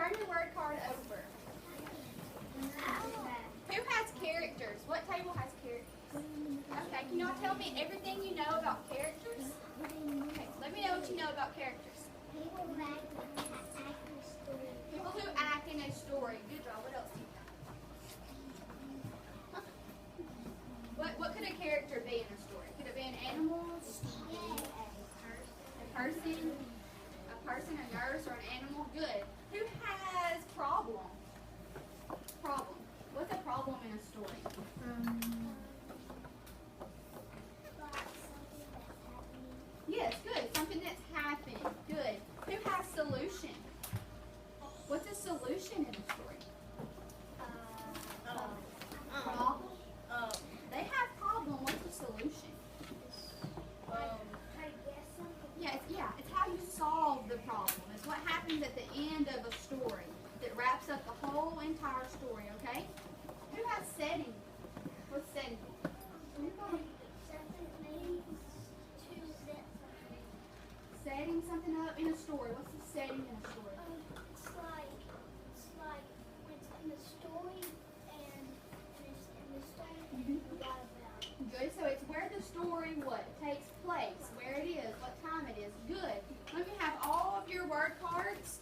Turn your word card over. Who has characters? What table has characters? Okay, can y'all tell me everything you know about characters? Okay, let me know what you know about characters. People who act in a story. People who act in a story. Good job. What else do you know? What could a character be in a story? Could it be an animal? A person, a nurse, or an animal? Good. Who has problem? Problem. What's a problem in a story? Yes, good. Something that's happened. Good. Who has solution? What's a solution in a story? Problem? They have problem. What's the solution? Yeah, it's how you solve the problem. It's what happens at the end of a story that wraps up the whole entire story, okay? Who has setting? What's setting? Setting something up in a story. What's the setting in a story? It's like it's in the story and it's in the story and a lot about it. Good. So it's where the story takes place, where it is, what time it is. Good. Let me have all of your word cards.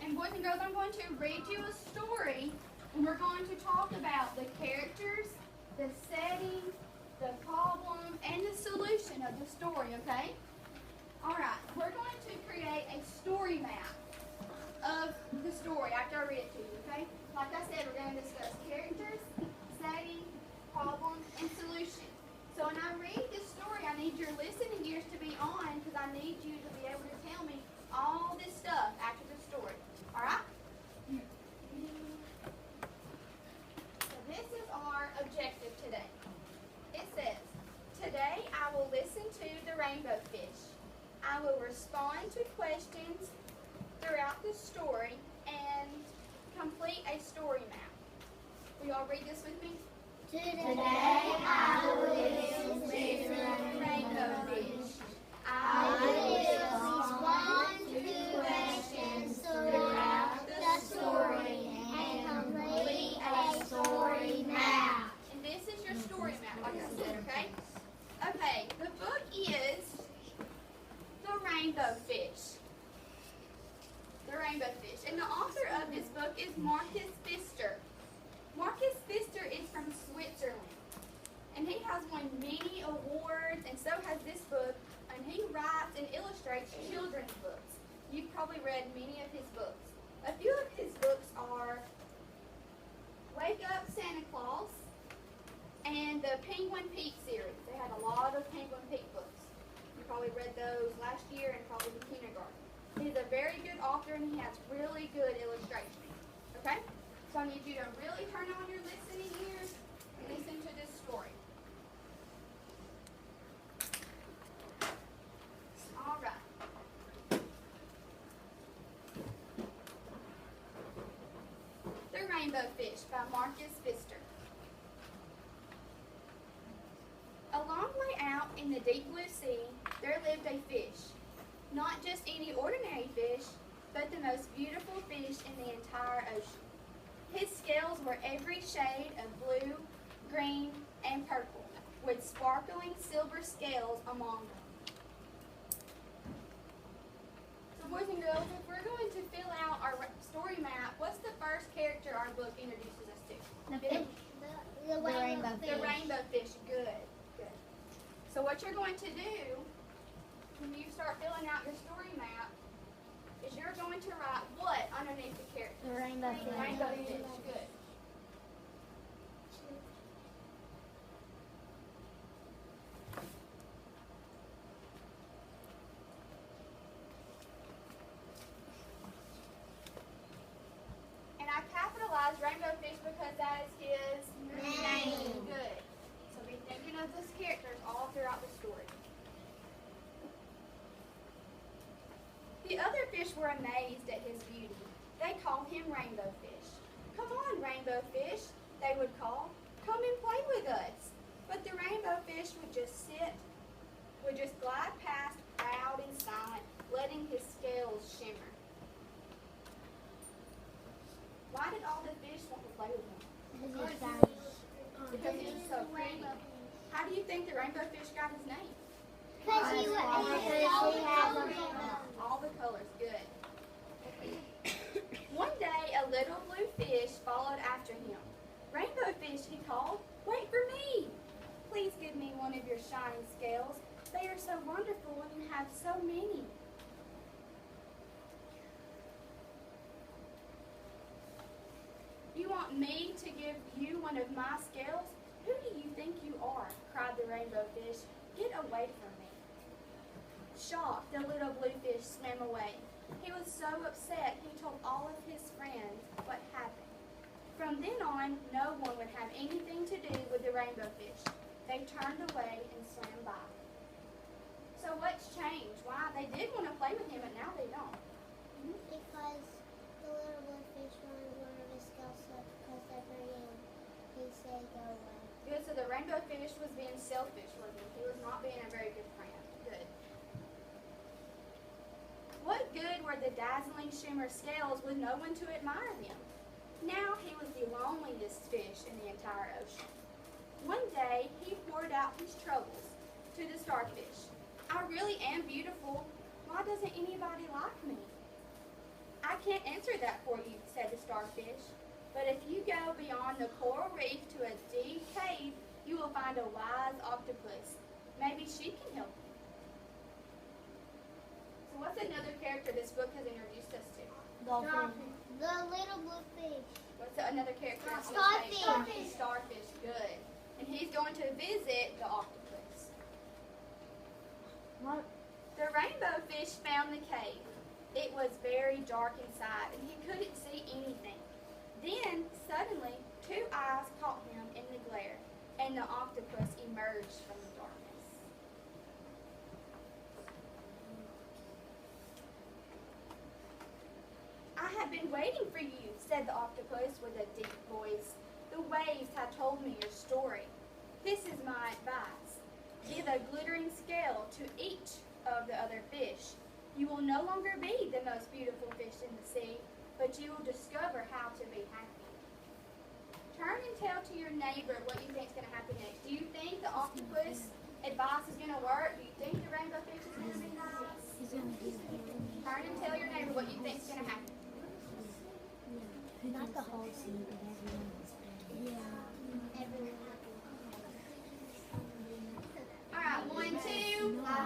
And boys and girls, I'm going to read you a story, and we're going to talk about the characters, the setting, the problem, and the solution of the story, okay? All right, we're going to create a story map of the story after I read it to you, okay? Like I said, we're going to discuss characters, setting, problem, and solution. So when I read this story, I need your listening ears to be on because I need you to be able to tell me all this stuff after the story. All right? So this is our objective today. It says, today I will listen to the rainbow fish. I will respond to questions throughout the story and complete a story map. Will y'all read this with me? Today I will listen to the rainbow fish. I will respond to questions throughout the story and complete a story map. And this is your story map, like I said, okay? Okay, the book is The Rainbow Fish. The Rainbow Fish. And the author of this book is Marcus Pfister. Marcus Pfister is from Switzerland. And he has won many awards, and so has this book. And he writes and illustrates children's books. You've probably read many of his books. A few of his books are Wake Up Santa Claus and the Penguin Pete series. They had a lot of Penguin Pete books. You probably read those last year and probably in kindergarten. He's a very good author and he has really good illustrations. Okay? So I need you to really turn on your listening ears and listen to this story. All right. The Rainbow Fish by Marcus Pfister. A long way out in the deep blue sea, there lived a fish. Not just any ordinary fish, but the most beautiful fish in the entire ocean. His scales were every shade of blue, green, and purple, with sparkling silver scales among them. So boys and girls, if we're going to fill out our story map, what's the first character our book introduces us to? The rainbow fish. The rainbow fish. Good. So what you're going to do when you start filling out your story map is you're going to write what underneath the character? The rainbow fish. Rainbow fish. Good. And I capitalized rainbow fish because that is his name. Good. So be thinking of those characters all throughout the story. The other fish were amazed at his beauty. They called him Rainbow Fish. Come on, Rainbow Fish, they would call. Come and play with us. But the Rainbow Fish would just glide past, proud and silent, letting his scales shimmer. play with him? Because he was so pretty. How do you think the rainbow fish got his name? Because he has a All the colors, good. One day, a little blue fish followed after him. Rainbow fish, he called, wait for me. Please give me one of your shining scales. They are so wonderful and you have so many. You want me to give you one of my scales? Who do you think you are? Cried the rainbow fish. Get away from me. Shocked, the little blue fish swam away. He was so upset he told all of his friends what happened. From then on, no one would have anything to do with the rainbow fish. They turned away and swam by. So what's changed? Why? They did want to play with him, but now they don't. Because the little blue fish wanted one of his scales because every he said go away. Good, so the rainbow fish was being selfish, wasn't he? He was not being a very good friend. Good. What good were the dazzling shimmer scales with no one to admire them? Now he was the loneliest fish in the entire ocean. One day, he poured out his troubles to the starfish. I really am beautiful. Why doesn't anybody like me? I can't answer that for you, said the starfish. But if you go beyond the coral reef to a deep cave, you will find a wise octopus. Maybe she can help you. So what's another character this book has introduced us to? Dolphin. The little blue fish. What's another character? Starfish. Starfish, good. And he's going to visit the octopus. What? The rainbow fish found the cave. It was very dark inside, and he couldn't see anything. Then, suddenly, two eyes caught him in the glare, and the octopus emerged from the darkness. I have been waiting for you, said the octopus with a deep voice. The waves have told me your story. This is my advice. Give a glittering scale to each of the other fish. You will no longer be the most beautiful fish in the sea, but you will discover how to be happy. Turn and tell to your neighbor what you think is going to happen next. Do you think the octopus advice is going to work? Do you think the rainbow fish is going to be nice? Turn and tell your neighbor what you think is going to happen. Not the whole scene, but everyone was there. Yeah. Everyone. All right, 1, 2. All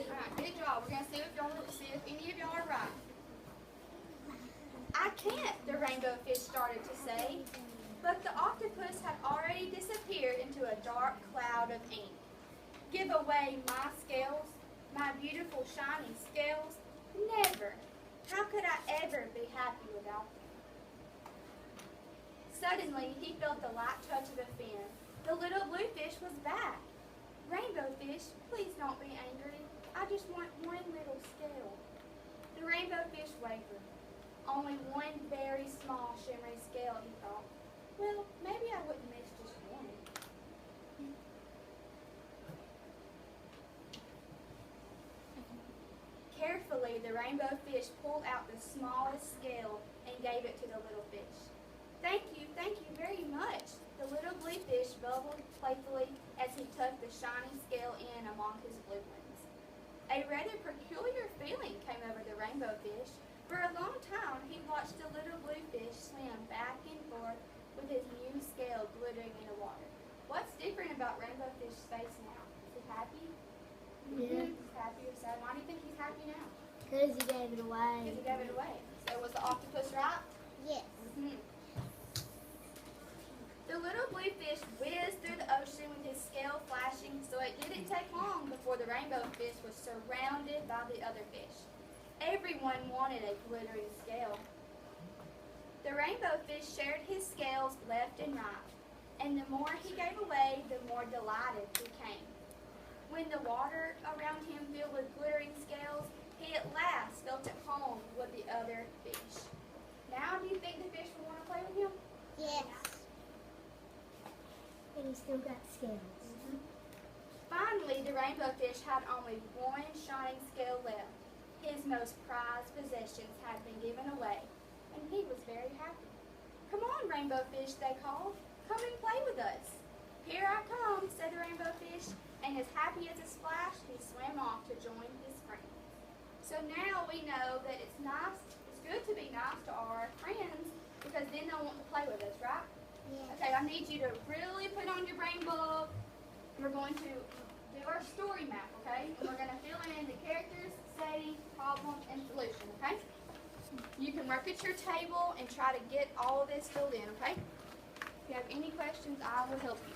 right, good job. We're going to see if any of y'all are right. I can't, the rainbow fish started to say, but the octopus had already disappeared into a dark cloud of ink. Give away my scales, my beautiful shining scales? Never. How could I ever be happy without them? Suddenly, he felt the light touch of a fin. The little blue fish was back. Rainbow fish, please don't be angry. I just want one little scale. The rainbow fish wavered. Only one very small shimmery scale, he thought. Well, maybe I wouldn't miss just one. Carefully, the rainbow fish pulled out the smallest scale and gave it to the little fish. Thank you very much. The little blue fish bubbled playfully as he tucked the shining scale in among his blue ones. A rather peculiar feeling came over the rainbow fish. For a long time, he watched the little blue fish swim back and forth with his new scale glittering in the water. What's different about rainbow fish's face now? Is he happy? Yeah. He's happy or sad? Why do you think he's happy now? Because he gave it away. Because he gave it away. So was the octopus right? Yes. Mm-hmm. The little blue fish whizzed through the ocean with his scale flashing, so it didn't take long before the rainbow fish was surrounded by the other fish. Everyone wanted a glittering scale. The rainbow fish shared his scales left and right, and the more he gave away, the more delighted he became. When the water around him filled with glittering scales, he at last felt at home with the other fish. Now, do you think the fish will want to play with him? Yes. And he still got scales. Finally, the rainbow fish had only one shining scale left. His most prized possessions had been given away, and he was very happy. Come on, rainbow fish, they called. Come and play with us. Here I come, said the rainbow fish, and as happy as a splash, he swam off to join his friends. So now we know that it's good to be nice to our friends because then they'll want to play with us, right? Yeah. Okay, I need you to really put on your brain book. We're going to do our story map, okay? And we're going to fill in the characters, setting, problem, and solution, okay? You can work at your table and try to get all of this filled in, okay? If you have any questions, I will help you.